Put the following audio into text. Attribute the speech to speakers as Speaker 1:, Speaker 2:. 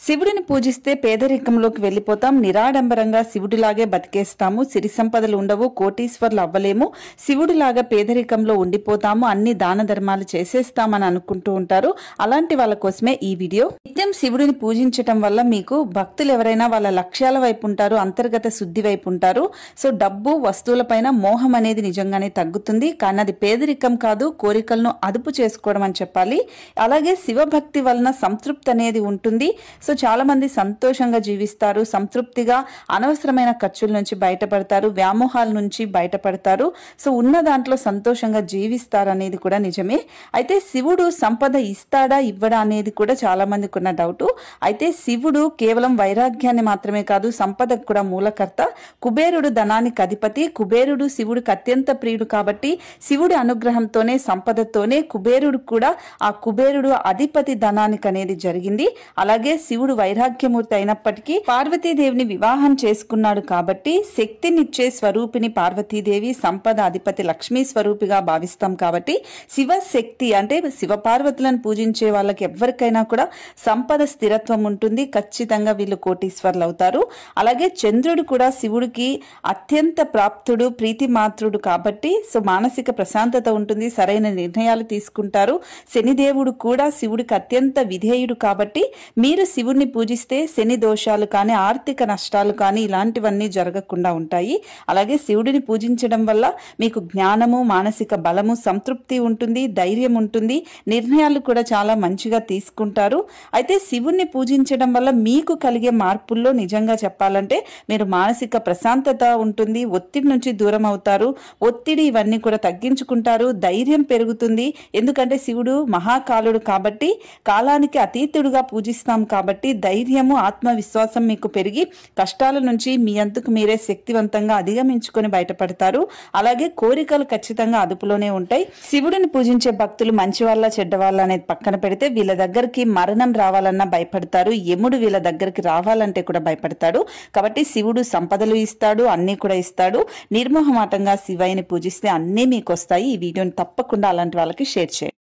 Speaker 1: శివుడిని పూజిస్తే పేదరికంలోకి వెళ్ళిపోతాం, నిరాడంబరంగా శివుడిలాగే బతికేస్తాము, సిరి సంపదలు ఉండవు, కోటీశ్వర్లు అవ్వలేము, శివుడిలాగా పేదరికంలో ఉండిపోతాము, అన్ని దాన ధర్మాలు చేసేస్తామని అనుకుంటూ ఉంటారు. అలాంటి వాళ్ళ కోసమే ఈ వీడియో. నిత్యం శివుడిని పూజించటం వల్ల మీకు భక్తులు ఎవరైనా వాళ్ళ లక్ష్యాల వైపు ఉంటారు, అంతర్గత శుద్ధి వైపు ఉంటారు. సో డబ్బు వస్తువులపైన మోహం అనేది నిజంగానే తగ్గుతుంది. కానీ అది పేదరికం కాదు, కోరికలను అదుపు చేసుకోవడం అని చెప్పాలి. అలాగే శివభక్తి వలన సంతృప్తి అనేది ఉంటుంది. సో చాలా మంది సంతోషంగా జీవిస్తారు, సంతృప్తిగా అనవసరమైన ఖర్చుల నుంచి బయటపడతారు, వ్యామోహాల నుంచి బయటపడతారు. సో ఉన్న దాంట్లో సంతోషంగా జీవిస్తారు అనేది కూడా నిజమే. అయితే శివుడు సంపద ఇస్తాడా ఇవ్వడా అనేది కూడా చాలా మందికి ఉన్న డౌట్. అయితే శివుడు కేవలం వైరాగ్యాన్ని మాత్రమే కాదు, సంపదకు కూడా మూలకర్త. కుబేరుడు ధనానికి అధిపతి. కుబేరుడు శివుడికి అత్యంత ప్రియుడు కాబట్టి శివుడి అనుగ్రహంతోనే సంపదతోనే కుబేరుడు కూడా ఆ కుబేరుడు అధిపతి ధనానికి అనేది జరిగింది. అలాగే శివుడు వైరాగ్యమూర్తి అయినప్పటికీ పార్వతీదేవిని వివాహం చేసుకున్నాడు కాబట్టి శక్తినిచ్చే స్వరూపిణి పార్వతీదేవి, సంపద అధిపతి లక్ష్మీ స్వరూపిగా భావిస్తాం. కాబట్టి శివశక్తి అంటే శివ పార్వతులను పూజించే వాళ్ళకి ఎవరికైనా కూడా సంపద స్థిరత్వం ఉంటుంది. ఖచ్చితంగా వీళ్ళు కోటీశ్వర్లు అవుతారు. అలాగే చంద్రుడు కూడా శివుడికి అత్యంత ప్రాప్తుడు, ప్రీతి మాత్రుడు కాబట్టి సో మానసిక ప్రశాంతత ఉంటుంది, సరైన నిర్ణయాలు తీసుకుంటారు. శనిదేవుడు కూడా శివుడికి అత్యంత విధేయుడు కాబట్టి మీరు శివుడిని పూజిస్తే శని దోషాలు కానీ ఆర్థిక నష్టాలు కానీ ఇలాంటివన్నీ జరగకుండా ఉంటాయి. అలాగే శివుడిని పూజించడం వల్ల మీకు జ్ఞానము, మానసిక బలము, సంతృప్తి ఉంటుంది, ధైర్యం ఉంటుంది, నిర్ణయాలు కూడా చాలా మంచిగా తీసుకుంటారు. అయితే శివుణ్ణి పూజించడం వల్ల మీకు కలిగే మార్పుల్లో నిజంగా చెప్పాలంటే మీరు మానసిక ప్రశాంతత ఉంటుంది, ఒత్తిడి నుంచి దూరం అవుతారు, ఒత్తిడి ఇవన్నీ కూడా తగ్గించుకుంటారు, ధైర్యం పెరుగుతుంది. ఎందుకంటే శివుడు మహాకాలుడు కాబట్టి కాలానికి అతీతుడుగా పూజిస్తాం కాబట్టి ధైర్యము, ఆత్మవిశ్వాసం మీకు పెరిగి కష్టాల నుంచి మీ అంతకు మీరే శక్తివంతంగా అధిగమించుకొని బయటపడతారు. అలాగే కోరికలు ఖచ్చితంగా అదుపులోనే ఉంటాయి. శివుడిని పూజించే భక్తులు మంచి వాళ్ళ చెడ్డ వాళ్ళ అనేది పక్కన పెడితే వీళ్ళ దగ్గరికి మరణం రావాలన్నా భయపడతారు, యముడు వీళ్ళ దగ్గరికి రావాలంటే కూడా భయపడతాడు. కాబట్టి శివుడు సంపదలు ఇస్తాడు, అన్ని కూడా ఇస్తాడు. నిర్మోహమాటంగా శివయ్యని పూజిస్తే అన్నీ మీకు వస్తాయి. ఈ వీడియోని తప్పకుండా అలాంటి వాళ్ళకి షేర్ చేయండి.